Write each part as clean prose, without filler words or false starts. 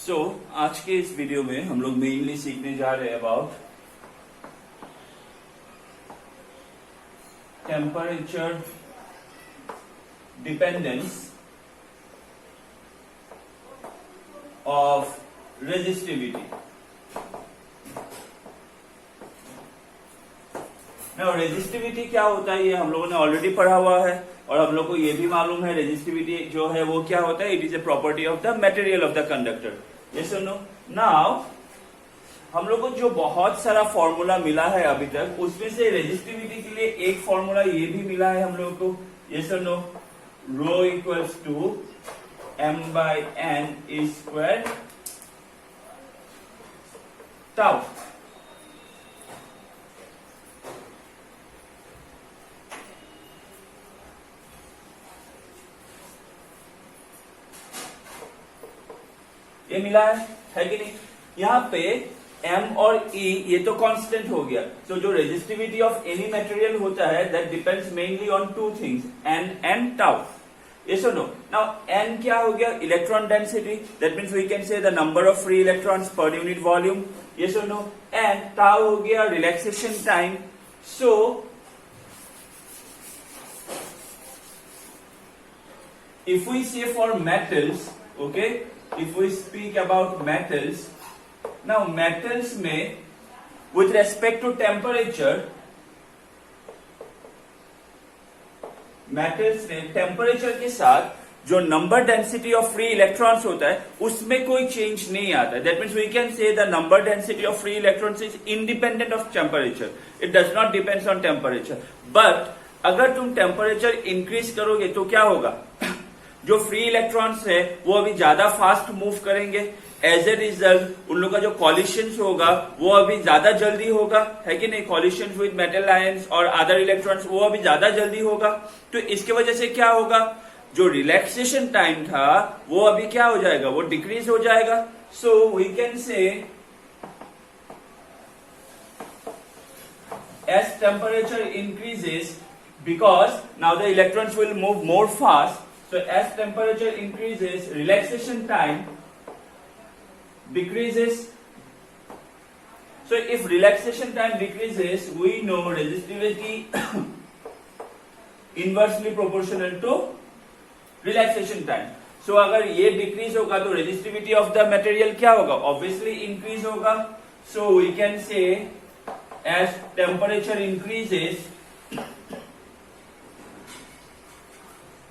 आज के इस वीडियो में हम लोग मेनली सीखने जा रहे हैं about temperature dependence of resistivity. Now resistivity क्या होता है ये हम लोगों ने ऑलरेडी पढ़ा हुआ है और हम लोग को ये भी मालूम है रेजिस्टिविटी जो है वो क्या होता है, it is a property of the material of the conductor. Yes और नो। नाउ हम लोग को जो बहुत सारा फॉर्मूला मिला है अभी तक, उसमें से रेजिस्टिविटी के लिए एक फॉर्मूला ये भी मिला है हम लोग को। यस और no. Rho equals to m by n is square tau. ये मिला है कि नहीं। यहाँ पे m और e ये तो कांस्टेंट हो गया। तो जो रेजिस्टिविटी ऑफ एनी मटेरियल होता है that depends mainly on two things, n and tau. Yes और नो। नाउ n क्या हो गया, electron density, that means we can say the number of free electrons per unit volume. Yes और no. And tau हो गया relaxation time. So if we say for metals, okay, if we speak about metals, now metals में with respect to temperature, metals में temperature के साथ जो number density of free electrons होता है उसमें कोई चेंज नहीं आता है। That means we can say the number density of free electrons is independent of temperature, it does not depends on temperature. But अगर तुम टेम्परेचर इंक्रीज करोगे तो क्या होगा, जो फ्री इलेक्ट्रॉन्स है वो अभी ज्यादा फास्ट मूव करेंगे। एज ए रिजल्ट उन लोगों का जो कॉलिशन होगा वो अभी ज्यादा जल्दी होगा, है कि नहीं। कॉलिशन विद मेटल आयंस और अदर इलेक्ट्रॉन्स वो अभी ज्यादा जल्दी होगा। तो इसके वजह से क्या होगा, जो रिलैक्सेशन टाइम था वो अभी क्या हो जाएगा, वो डिक्रीज हो जाएगा। So we can say as temperature increases, because now the electrons will move more fast, so as temperature increases relaxation time decreases. So if relaxation time decreases, we know resistivity inversely proportional to relaxation time. So अगर ये decrease होगा तो resistivity of the material क्या होगा, obviously increase होगा. So we can say as temperature increases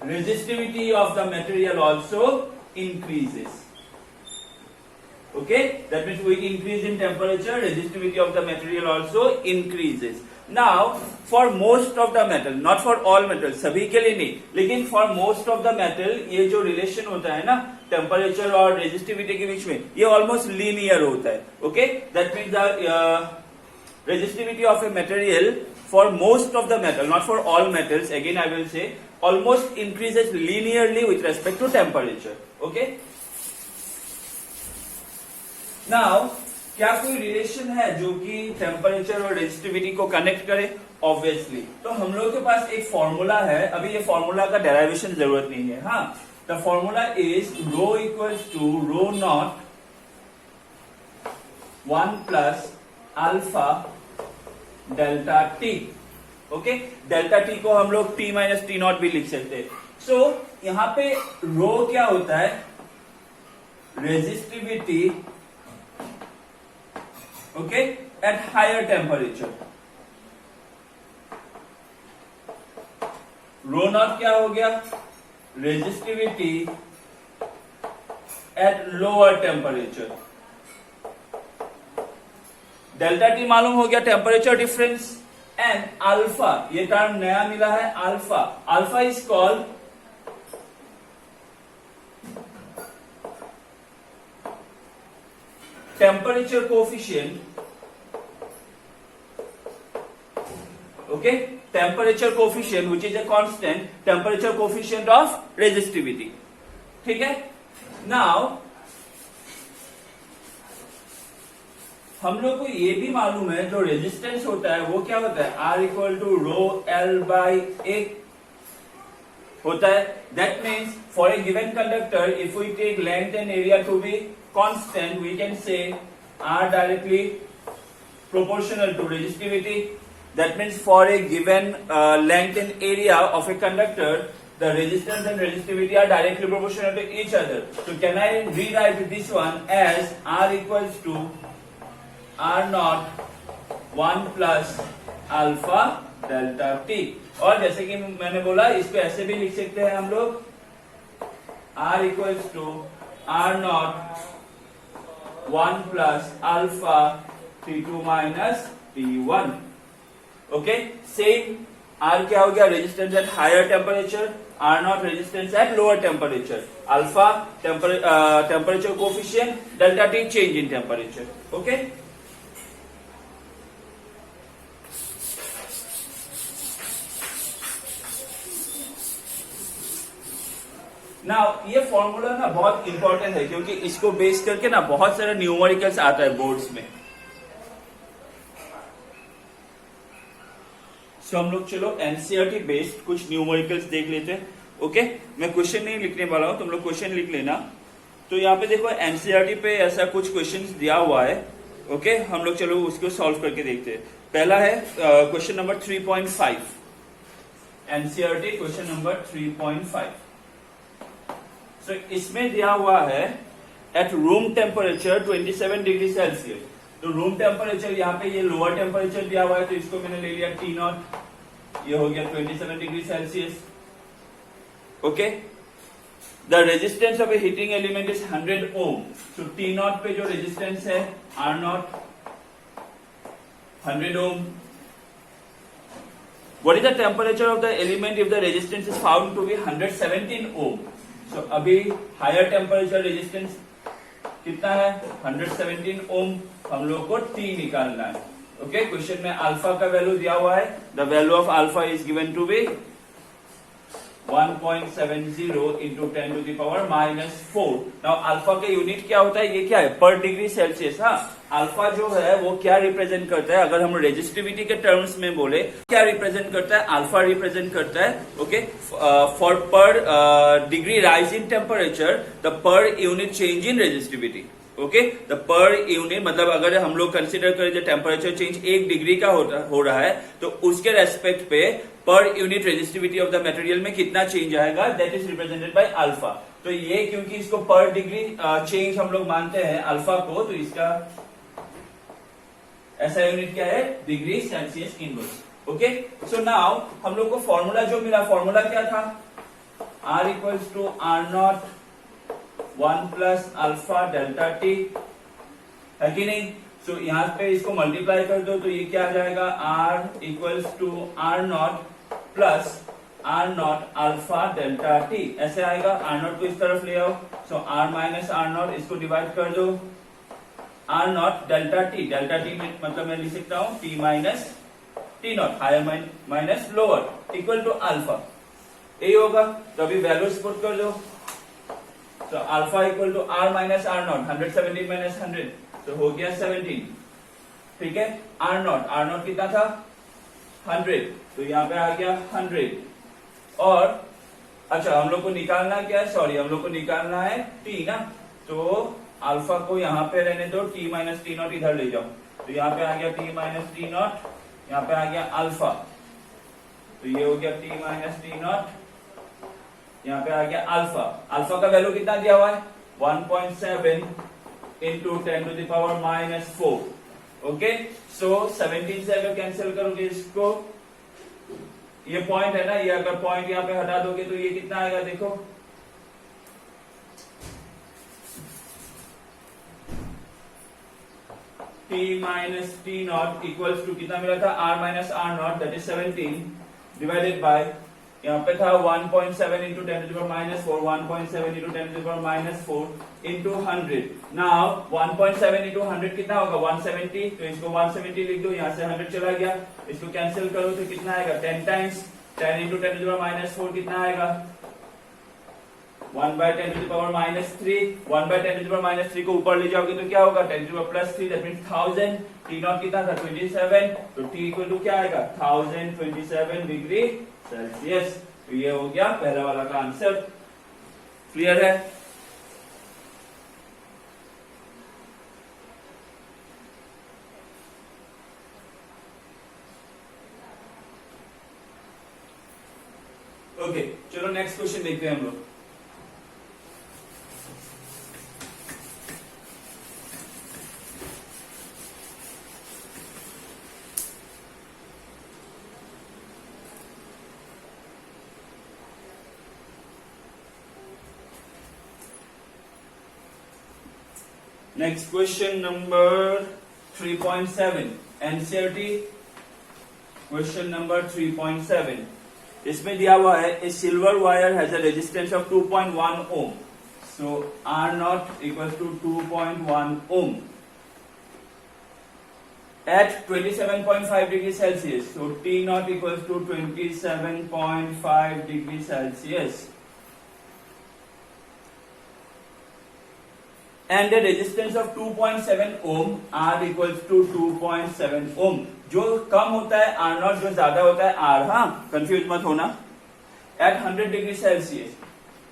resistivity of the material also increases. Okay, that means with increase in temperature resistivity of the material also increases. Now for most of the metal, not for all metal, सभी के लिए नहीं, लेकिन for most of the metal ये जो relation होता है ना temperature और resistivity के बीच में, ये almost linear होता है। Okay, that means the resistivity of a material for most of the metal, not for all metals, again I will say, almost increases linearly with respect to temperature. Okay. Now क्या कोई relation है जो कि temperature और resistivity को connect करे? Obviously. तो हम लोग के पास एक फॉर्मूला है, अभी ये फॉर्मूला का डेरिवेशन जरूरत नहीं है। हाँ, the formula is rho equals to rho naught 1 plus alpha delta T. Okay, delta T को हम लोग टी माइनस टी नॉट भी लिख सकते हैं। सो यहां पे रो क्या होता है, resistivity, okay, at higher temperature. Rho naught क्या हो गया, resistivity at lower temperature. Delta T मालूम हो गया, टेम्परेचर डिफरेंस। एंड अल्फा, ये टर्म नया मिला है, alpha. Alpha is called temperature coefficient. Okay, temperature coefficient which is a constant, temperature coefficient of resistivity. ठीक है। नाउ हम लोग को ये भी मालूम है जो रेजिस्टेंस होता है वो क्या होता है, R equal to rho L by A. होता है. That means for a given conductor, if we take length and area to be constant, we can say are directly proportional to resistivity. That means for a given length and area of a conductor, the resistance and resistivity are directly proportional to each other. So can I rewrite this one as R equals to R naught 1 plus alpha delta t. और जैसे कि मैंने बोला, इसको ऐसे भी लिख सकते हैं हम लोग, R equals to R naught 1 plus alpha T2 minus T1. Okay, same R क्या हो गया, resistance at higher temperature, R naught resistance at lower temperature, alpha temperature coefficient, delta T change in temperature. Okay, now ये formula ना बहुत important है, क्योंकि इसको base करके ना बहुत सारा न्यूमेरिकल्स आता है बोर्ड्स में. सो हम लोग चलो एनसीईआरटी बेस्ड कुछ न्यूमेरिकल्स देख लेते हैं. ओके, मैं क्वेश्चन नहीं लिखने वाला हूं, तुम लोग क्वेश्चन लिख लेना. तो यहाँ पे देखो एनसीईआरटी पे ऐसा कुछ क्वेश्चंस दिया हुआ है. ओके, हम लोग चलो उसको सॉल्व करके देखते हैं. पहला है question number 3.5, NCERT question number 3.5. सो इसमें दिया हुआ है at room temperature 27 degree Celsius. तो रूम टेम्परेचर यहाँ पे ये लोअर टेम्परेचर दिया हुआ है, तो इसको मैंने ले लिया T नॉट, ये हो गया 27 degree Celsius. Okay, the resistance of a heating element is 100 ohm. तो T नॉट पे जो रेजिस्टेंस है R naught 100 ohm. What is the temperature of the element if the resistance is found to be 117 ohm. So अभी higher temperature resistance कितना है, 117 ओम. हम लोग को T निकालना है. ओके, क्वेश्चन में अल्फा का वैल्यू दिया हुआ है. The value of alpha is given to be 1.70 into 10 to the power -4. Now alpha का यूनिट क्या होता है, ये क्या है, पर डिग्री सेल्सियस. हाँ, अल्फा जो है वो क्या रिप्रेजेंट करता है, अगर हम रेजिस्टिविटी के टर्म्स में बोले क्या रिप्रेजेंट करता है, अल्फा रिप्रेजेंट करता है. ओके, फॉर पर degree rise in temperature the per unit change in resistivity. Okay, the per unit मतलब अगर हम लोग कंसिडर करें जो टेम्परेचर चेंज 1 डिग्री का हो रहा है, तो उसके रेस्पेक्ट पे per unit resistivity of the material में कितना चेंज आएगा, that is represented by alpha. तो ये क्योंकि इसको पर डिग्री चेंज हम लोग मानते हैं अल्फा को, तो इसका ऐसा यूनिट क्या है, degree Celsius inverse. Okay, so now हम लोग को फॉर्मूला जो मिला, फॉर्मूला क्या था, R equals to R naught 1 plus alpha delta T, है कि नहीं. सो यहां पे इसको मल्टीप्लाई कर दो, तो ये क्या आ जाएगा, R equals to R naught plus R naught alpha delta T, ऐसे आएगा. R नॉट को इस तरफ ले आओ, so R minus R naught, इसको डिवाइड कर दो, R naught delta T. Delta T में मतलब मैं लिख सकता हूं T minus T naught, higher minus lower, equal to alpha. यही होगा. तो अभी वैल्यूज पुट कर दो, तो alpha equal to R minus R not, 117 minus 100, तो हो गया 17. ठीक है, R नॉट कितना था, 100, तो यहाँ पे आ गया 100. और अच्छा, हम लोग को निकालना क्या है, सॉरी, हम लोग को निकालना है T ना. तो अल्फा को यहाँ पे रहने दो, T माइनस T नॉट इधर ले जाओ, तो यहाँ पे आ गया T माइनस T नॉट, यहाँ पे आ गया अल्फा, तो ये हो गया T माइनस T नॉट, यहाँ पे आ गया अल्फा. अल्फा का वैल्यू कितना दिया हुआ है, 1.7 into 10 to the power -4. Okay, so 17 से अगर कैंसिल करोगे इसको, ये पॉइंट है ना, ये अगर पॉइंट यहाँ पे हटा दोगे तो ये कितना आएगा, देखो T minus T naught equals to कितना मिला था, R minus R naught, that is 17 divided by, यहाँ पे था 1.7 into 10 to the power -4, 1.7 into 10 to the power -4 into 100. Now 1.7 into 100 कितना होगा, 170, तो इसको 170 लिख दो, यहाँ से 100 चला गया, इसको कैंसिल करो तो कितना आएगा, 10 times 10 into 10 to the power -4 कितना आएगा, 1/10 to the power -3. 1/10 to the power -3 को ऊपर ले जाओगे तो क्या होगा, 10 to the power +3, that means 1000. T naught कितना था, 27, तो T इक्वल टू क्या आएगा, 1027 डिग्री सेल्सियस. तो ये हो गया पहला वाला का आंसर। क्लियर है? ओके, चलो नेक्स्ट क्वेश्चन देखते हैं हम लोग। Next question number 3.7 NCERT question number 3.7 इसमें दिया हुआ है a silver wire has a resistance of 2.1 ohm, so R naught equals to 2.1 ohm at 27.5 degrees Celsius, so T naught equals to 27.5 degrees Celsius and a resistance of 2.7 ohm, R equals to 2.7 ohm। जो कम होता है R not, जो ज्यादा होता है R, हाँ confuse मत होना। At 100 degree Celsius,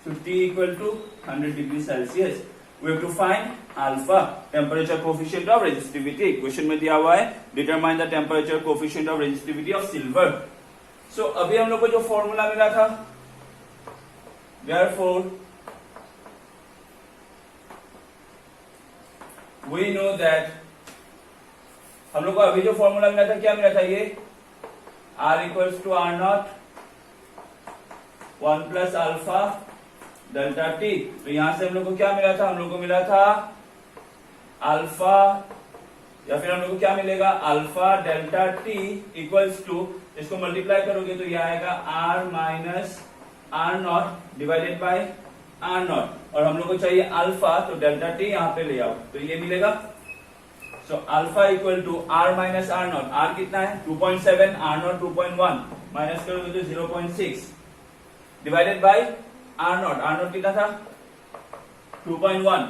so T equal to 100 degree Celsius, we have to find alpha, temperature coefficient of resistivity। Question में दिया हुआ है determine the temperature coefficient of resistivity of silver। so अभी हम लोग को जो फॉर्मूला मिला था, therefore we know that हम लोग को अभी जो फॉर्मूला मिला था, क्या मिला था ये, R equals to R naught 1 plus alpha delta T. तो यहां से हम लोग को क्या मिला था, हम लोग को मिला था अल्फा, या फिर हम लोग को क्या मिलेगा, alpha delta T equals to, इसको मल्टीप्लाई करोगे तो यह आएगा R minus R naught divided by R naught, और हम लोग को चाहिए अल्फा, तो डेल्टा टी यहां पे ले आओ तो ये मिलेगा। So alpha equal to R minus R naught, R कितना है 2.7, R नॉट 2.1, माइनस करोगे तो 0.6 डिवाइडेड बाय R नॉट कितना था 2.1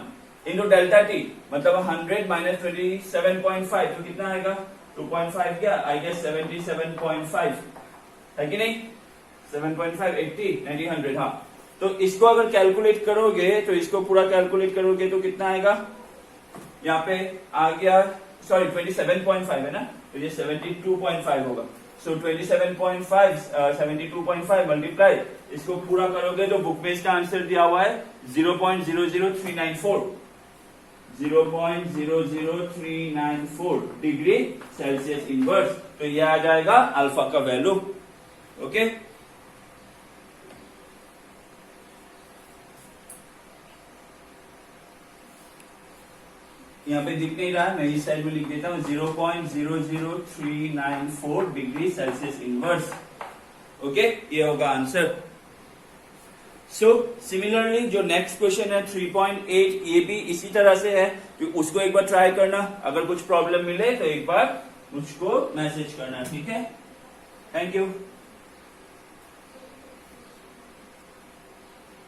इंटू डेल्टा टी, मतलब 100 माइनस 27.5, तो कितना आएगा 2.5, क्या आई गेस 77.5 है कि नहीं, 7.5 80 90 100, हाँ। तो इसको अगर कैलकुलेट करोगे, तो इसको पूरा कैलकुलेट करोगे तो कितना आएगा, यहाँ पे आ गया, सॉरी 27.5 है ना, तो ये 72.5 होगा। सो 27.5 72.5 मल्टीप्लाई, इसको पूरा करोगे तो बुक में इसका आंसर दिया हुआ है 0.00394 0.00394 डिग्री सेल्सियस इनवर्स। तो ये आ जाएगा अल्फा का वैल्यू। ओके, यहाँ पे दिख नहीं रहा है, मैं इस साइड में लिख देता हूं 0.00394 डिग्री सेल्सियस इनवर्स। ओके, ये होगा आंसर। सो सिमिलरली जो नेक्स्ट क्वेश्चन है 3.8, ये भी इसी तरह से है, कि उसको एक बार ट्राई करना, अगर कुछ प्रॉब्लम मिले तो एक बार मुझको मैसेज करना, ठीक है। Thank you.